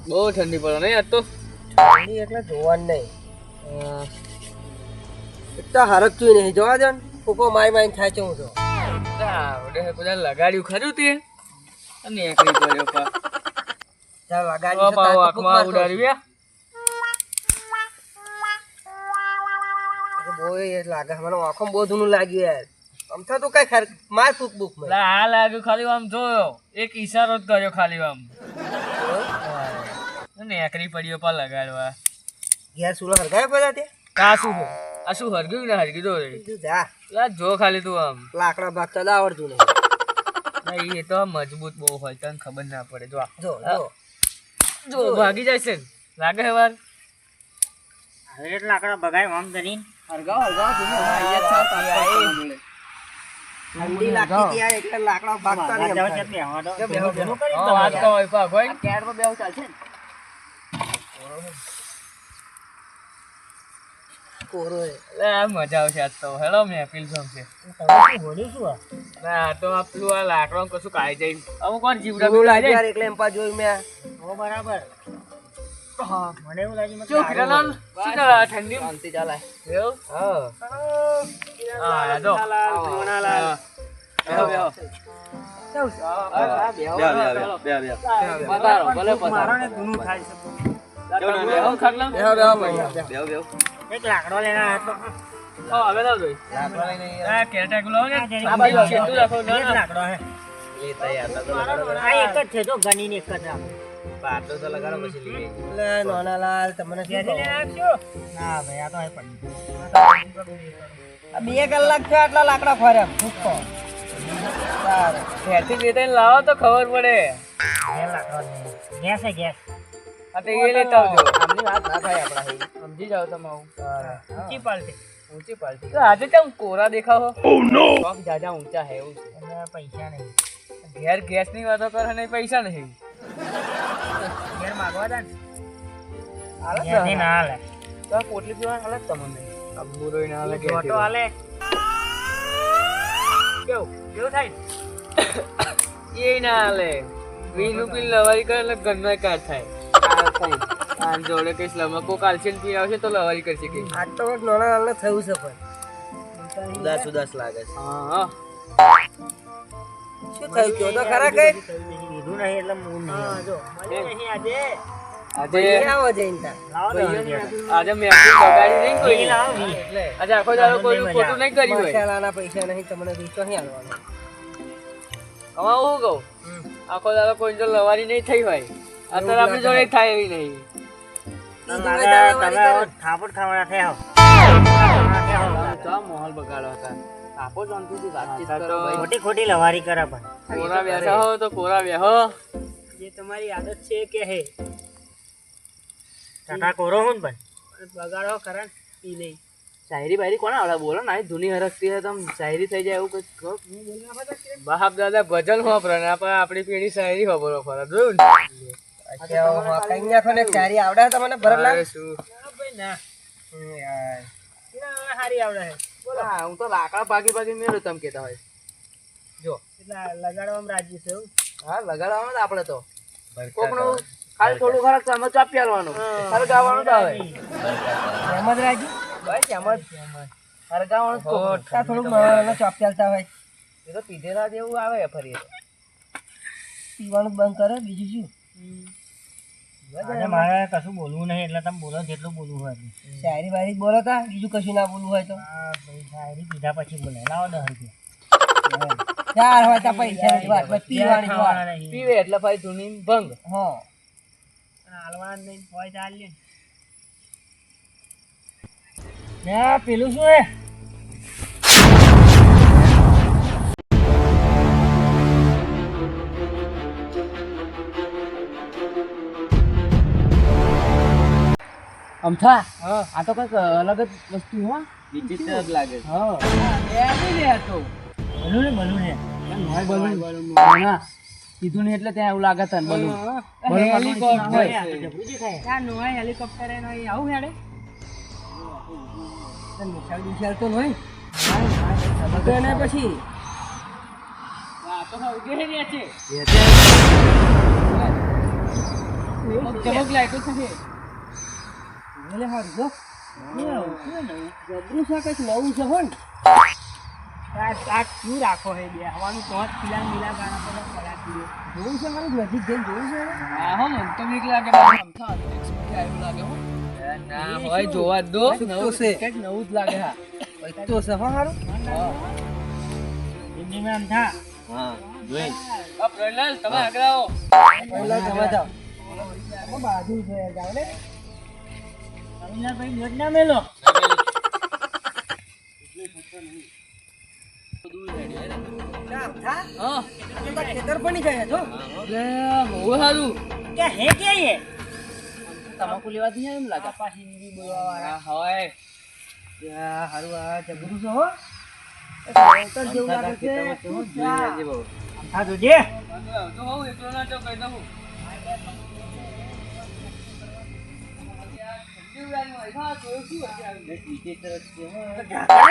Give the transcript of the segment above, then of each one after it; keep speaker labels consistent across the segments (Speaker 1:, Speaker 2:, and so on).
Speaker 1: બહુ ઠંડી પડે નહીં આજ તો
Speaker 2: ઠંડી એટલે જોવાનું નહીં એટલા હરકતું નહીં જોવા દે ને ફૂકો માય થાય છે હું તો
Speaker 1: બધા લગાડ્યું ખરું તે અને એકરી પડ્યો પા
Speaker 2: ચાલ લગાડી
Speaker 1: ઉડાડ્યું
Speaker 2: બહુ લાગે મને આંખો બહુ જૂનું લાગ્યું યાર અમથા તો કઈ ખર માર ફૂક બુક
Speaker 1: આ લાગ્યું ખાલી આમ જોયો એક ઈશારો જ કર્યો ખાલી આમ અને એકરી પડ્યો પા લગાડવા
Speaker 2: ઘેર સુલો હરગાય બધા તે
Speaker 1: આ શું હરગ્યું ને હરગી દો
Speaker 2: જા
Speaker 1: જો ખાલી તું આમ
Speaker 2: લાકડા ભાગતા આવડતું નહીં
Speaker 1: એ તો મજબૂત બહુ હોય તને ખબર ના પડે જો
Speaker 2: જો
Speaker 1: ભાગી જાય છે લાગે હે વાર
Speaker 3: હવે લાકડા બગાય આમ કરીને
Speaker 2: ઠંડી લાગતી હતી યાર એટલે લાકડા ભાગતા નહીં
Speaker 1: મજા આવશે આજ તો હેલો મહેફિલ જમશે ના તો આપણું આ લાકડા કશું કાઈ જાય અમુક વાર જીવડા
Speaker 2: યાર એટલે એમ પા જોયું મેં
Speaker 3: બરાબર મને એવું લાગ્યું
Speaker 1: ઠંડી
Speaker 2: શાંતિ ચાલે
Speaker 1: એવું
Speaker 2: હા
Speaker 1: હા જો
Speaker 3: એક લાકડો લઈને
Speaker 1: લાકડો
Speaker 3: એક જ છે જો ગણીને એક જ રાખો
Speaker 2: પાટો તો લગાડો પછી લઈ લે નોનાલાલ તમને શું કહું?
Speaker 3: ના ભાઈ આ તો હે પડી
Speaker 2: આ 2 કલાક છે આટલા લાકડા ફર્યા ભૂખો સારું
Speaker 1: ઘેરથી બે ત્રણ લાવો તો ખબર પડે
Speaker 3: ગેસ લાકડો ગેસ છે ગેસ
Speaker 1: આ તો એ લેતા આવજો
Speaker 2: આમની વાત ના થાય આપણા
Speaker 1: સમજી જાવ તમે
Speaker 3: ઊંચી પાલટી
Speaker 1: ઊંચી પાલટી તો આજે કેમ કોરા દેખાવો શોખ જાજા ઊંચા હે એવું
Speaker 3: અને પૈસા નહીં
Speaker 1: ઘેર ગેસ ની વાતો કરે ને પૈસા નહીં
Speaker 3: ઘેર માગવા દે ને
Speaker 1: હાલે
Speaker 3: ઘેરથી ના હાલે
Speaker 1: તો પોટલી પીવા હાલે તમને અબુરો ના હાલે
Speaker 3: ફોટો હાલે કેવું થાય
Speaker 1: એ ના હાલે વીનું પી લવારી કરે એટલે ઘરનો કાઢ થાય આ જોડે કઈ સ્લમકો કાલ્શિયમ પી આવશે તો લવારી કરશે કે
Speaker 2: આજ તો નોનાલાલ ને થયું છે પણ ઉદાસ લાગે છે
Speaker 1: હા
Speaker 2: શું થયું કયો તો ખરા કઈ
Speaker 3: લીધું નહીં એટલે મૂળ નહીં જો મને નહીં આજે
Speaker 1: આજે
Speaker 2: આવો જઈને તાર
Speaker 3: લાવો દો
Speaker 1: આજે મેં આપણી બગાડી નહીં કોઈ
Speaker 3: લાવો
Speaker 2: એટલે
Speaker 1: આજે આખો દાડો કોઈનું ખોટું નહીં કર્યું હોય
Speaker 2: મસાલાના પૈસા નહીં તમને રીતો નહીં આલવાનો
Speaker 1: આમાં હું કહું આખો દાડો કોઈ જો લવારી નહીં થઈ હોય અત્યારે આપણી જોડે થાય એવી નહીં
Speaker 3: થાપડ ખાવાના થયા
Speaker 1: તો માહોલ બગાડો હતા આપો શાંતિથી વાતચીત કરો
Speaker 3: ખોટી ખોટી લવારી કરે પણ
Speaker 1: કોરા બેઠા હો તો કોરા બેહો
Speaker 3: જે તમારી આદત છે કે હે ટકા કોરો હું પણ બગાડો કરે પી નહીં
Speaker 1: શાયરી બાયરી કોને આવડે બોલો ને આ જૂની હરકતી છે તમ શાયરી થઈ જાય એવું કઈ બાપ દાદા ભજન વાપરે ને આપણી પેઢી શાયરી વાપરો ફરક જોયું ને
Speaker 2: કઈ નાખો ને ચારી આવડે છે તમને ભરતલાલ
Speaker 1: શું
Speaker 3: ભાઈ ના
Speaker 2: યાર
Speaker 3: સારી આવડે છે
Speaker 1: હા હું તો લાકડા પાકી મેળો તમે કેતા હોય જો
Speaker 3: એટલે લગાડવામાં રાજી છે એવું
Speaker 1: હા લગાડવાનું આપણે તો કોકનું ખાલી થોડું ખરાક તમે ચાપી આલવાનું હરગાવાનું જ આવે
Speaker 2: એમ જ રાજી
Speaker 1: બસ એમ જ હરગાવાનું જ કોક.
Speaker 2: થોડું મને ચોપ ચાલતા હોય
Speaker 1: એ તો પીધેલા જેવું આવે ફરી
Speaker 2: પીવાનું બંધ કરે બીજું શું
Speaker 3: આજે મારે કશું બોલવું નહીં એટલે તમે બોલો જેટલું બોલવું હોય એટલું.
Speaker 2: શાયરી બાયરી બોલો તા બીજું કશું ના બોલવું હોય તો
Speaker 3: હા ભાઈ શાયરી પીધા પછી બોલે લાવો 10 રૂપિયા
Speaker 2: ચાર હોય તો પૈસા ની વાત બસ પીવાની જ વાત.
Speaker 3: ખાવાના નહીં.
Speaker 1: પીવે એટલે ભાઈ ધૂની ભંગ
Speaker 2: હા
Speaker 3: હાલવાના નહીં હોય તો હાલ લે ને પેલું શું હે
Speaker 2: અમથા
Speaker 1: આ તો કઈક અલગ જ વસ્તુ હો વિચિત્ર જ લાગે
Speaker 2: હા
Speaker 3: બલૂન હે
Speaker 1: કીધું નહીં એટલે ત્યાં એવું લાગે તને બલૂન
Speaker 3: હેલિકોપ્ટર આવું હેડે
Speaker 2: વિશાલ તો નહીં એને પછી
Speaker 1: આ તો હવે છે ચમક લાઈટો થશે.
Speaker 2: એટલે હારું જો જબરું છે કંઈક નવું છે હો ને
Speaker 3: આ શું રાખો હે બે હવાનું તો જ પીલા નીલા ગાણા પર પડા પીએ
Speaker 2: જોવું છે મારું નજીક જઈને જોવું છે
Speaker 1: હા હો મને તો બીક લાગે અમથા આવ્યું લાગે હો ના હોય જોવા જ દો
Speaker 2: તો છે.
Speaker 1: કંઈક નવું જ લાગે હા
Speaker 2: કંઈક તો છે હો હારું
Speaker 3: હિન્દી માં આમ થા
Speaker 2: હા જોઈ
Speaker 1: આ પ્રહલાદ તમે આગળ આવો
Speaker 2: પહેલા જવા જાવ
Speaker 3: બાજુ છે જાવ ને ભાઈ યોજના મેલો
Speaker 1: હા
Speaker 2: ખેતર પણ જાય જો
Speaker 1: લે બહુ સારું
Speaker 3: કે હે કે ये
Speaker 1: તમાકુ લેવા દી એમ લાગે
Speaker 3: પાપા હિન્દી બોલવા વાળા
Speaker 1: હોય
Speaker 2: ત્યાં હારું આ જબરું છે હો ખેતર જેવું લાગે છે
Speaker 3: હા જોજે
Speaker 1: તો હું એકલો ના તો કહી દઉં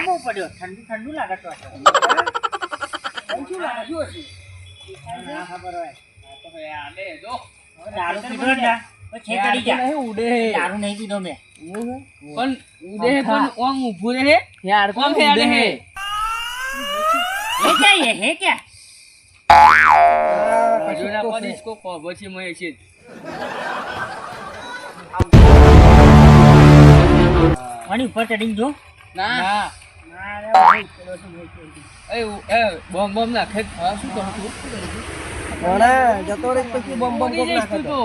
Speaker 3: બહુ પડ્યો ઠંડુ ઠંડુ લાગે તો
Speaker 2: શું લાગે શું હશે
Speaker 3: ના ખબર હોય
Speaker 1: આલે જો
Speaker 3: દારૂ પીધો ને તો છે કરી જા
Speaker 1: નહીં ઉડે
Speaker 3: દારૂ નહીં પીધો મેં
Speaker 1: પણ ઉડે પણ ઓમ ઊભું રહે યાર કોમ હેડે હે
Speaker 3: હે क्या ये है क्या
Speaker 1: જોના પર इसको ખબર છે મેં છે
Speaker 3: આની ઉપર ચડીને જો
Speaker 1: ના
Speaker 3: ના રે ભાઈ ચલો તો
Speaker 1: એ બોમ બોમ નાખે હા શું કહું છું
Speaker 2: ઘણા જતો રે પછી બમ બમ બમ નાખે
Speaker 1: તો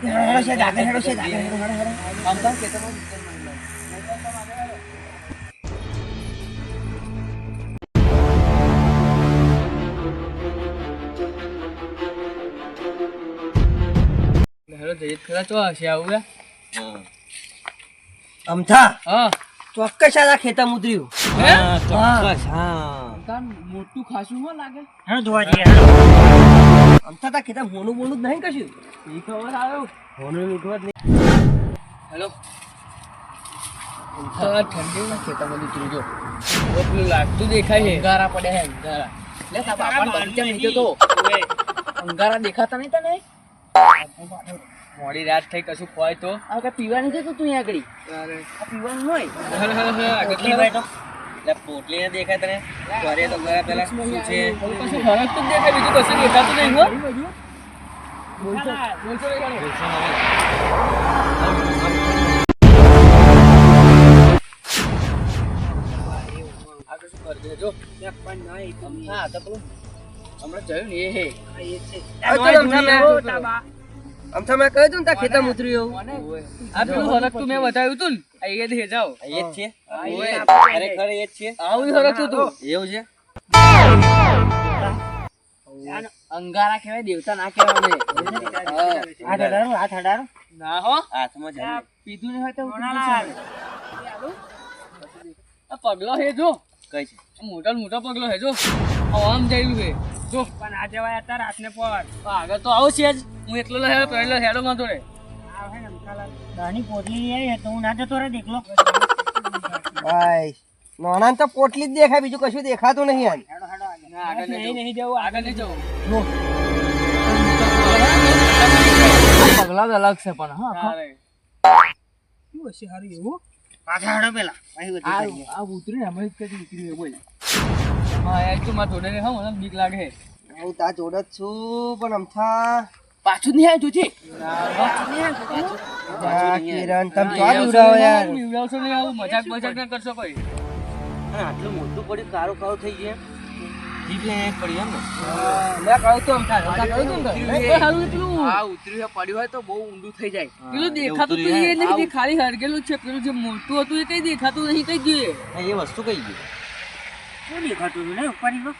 Speaker 2: હેડો છે દાગે હેડો છે દાગે હેડો હેડો
Speaker 1: આમ તો કે તમે હેલો જઈ ખરા તો હશે આવું
Speaker 2: અમથા
Speaker 1: હા
Speaker 2: ચોક્કસ આ ખેતર ઉતર્યું
Speaker 1: હે
Speaker 2: ચોક્કસ હા
Speaker 1: તાન મોટું ખાસું હો લાગે
Speaker 3: હા જોવા જઈએ
Speaker 2: અમથા તા ખેતર હોનું બોનું જ નહીં કશું
Speaker 1: ઈ ખબર આવ્યો
Speaker 2: હોનું મીઠું જ નહીં
Speaker 1: હેલો ઠંડી ના ખેતરમાં ઉતરી જો પેલું લાગતું દેખાય છે અંગારા પડ્યા છે અંગારા લે તા બાપા બગીચા નીચે તો અંગારા દેખાતા નહીં તને મોડી રાત થઈ કશું ખોય તો આ કઈ પીવાની છે તું આગળ આ પીવાનું હોય
Speaker 3: કેટલી ભાઈ તો
Speaker 2: પોટલી ને દેખાય તને ઘરે તો ગયા પેલા શું છે
Speaker 1: કશું ફરક તો દેખાય બીજું કશું દેખાતું નહીં હો બોલતો આ કશું કરી દેજો હા તો પેલું હમણાં જોયું ને એ હે
Speaker 2: અમથા મેં કહ્યું તું ને તા ખેતર ઉતર્યું
Speaker 1: આ પેલું હરક તું મેં બતાવ્યું તું ને આ એ જ હે જાઓ
Speaker 2: એ જ છે ખરેખર એ જ છે
Speaker 1: આવું હરક તું
Speaker 2: એવું છે
Speaker 1: અંગારા કહેવાય દેવતા ના કહેવાય
Speaker 3: હાથ અડાડો હાથ અડાડો
Speaker 1: ના હો
Speaker 2: હાથમાં જ
Speaker 1: પીધું નહીં હોય તો
Speaker 3: સોનાલાલ
Speaker 1: આ પગલો હે જો
Speaker 2: કઈ છે
Speaker 1: મોટા મોટા પગલો હે જો આમ જઈલું હે જો
Speaker 3: પણ આ જવાય અત્યારે હાથને પડ
Speaker 1: આગળ તો આવું છે જ હું એકલો હેડો પહેલો હેડો માં તો રે
Speaker 3: આવે ને અંકાલાલ નાની પોટલી લઈ આવી તો હું ના જતો રે દેખલો
Speaker 2: ભાઈ નાના તો પોટલી જ દેખાય બીજું કશું દેખાતું નહીં આને
Speaker 3: હેડો હેડો આગળ.
Speaker 1: ના આગળ નહીં જવું આગળ નહીં જવું પગલા અલગ છે પણ હા
Speaker 3: શું હશે હારું એવું પાછા હેડો પેલા પછી બધી કરીએ.
Speaker 1: આ ઉતરી ને હમણાં જ કદી ઉતરી બોલ હા યાર તું મારા જોડે હા મને બીક લાગે છે
Speaker 2: હું તા જોડે જ છું પણ અમથા
Speaker 1: પાછું નહીં આવ્યું જોજે
Speaker 2: આ કિરણ તમે ચા ઉડાવો યાર
Speaker 1: બીવડાવશો નહીં આવું મજાક મજાક ના કરશો કોઈ
Speaker 2: આટલું મોટું પડ્યું કારું કારું થઈ ગયું જીભ લઈને પડી એમ ને મેં કહ્યું તો અમથા કહ્યું તું ને
Speaker 1: સારું એટલું હા ઉતર્યું પડ્યું હોય તો બહુ ઊંડું થઈ જાય પેલું દેખાતું તો એ નહીં ખાલી હરગેલું છે પેલું જે મોટું હતું એ કઈ દેખાતું નહીં કઈ જોઈએ
Speaker 2: એ વસ્તુ કઈ ગઈ
Speaker 3: શું દેખાતું હતું ને ઉપરની પર?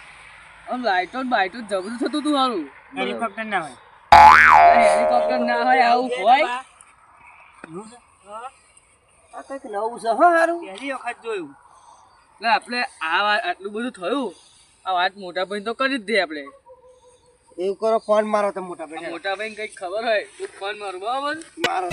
Speaker 1: આમ લાઈટો બાઈટો જબરું થતું હતું સારું
Speaker 3: હેલિકોપ્ટર ના હોય
Speaker 1: હેલિકોપ્ટર ના હોય આવું હોય
Speaker 2: આ કંઈક નવું છે હો હારું
Speaker 3: પહેલી વખત જોયું
Speaker 1: એટલે આપણે આટલું બધું થયું આ વાત મોટા ભાઈ તો કરી જ દે આપણે
Speaker 2: એવું કરો ફોન મારો તમે મોટા ભાઈ
Speaker 1: મોટા ભાઈ કઈક ખબર હોય તું ફોન મારું બરાબર
Speaker 2: મારો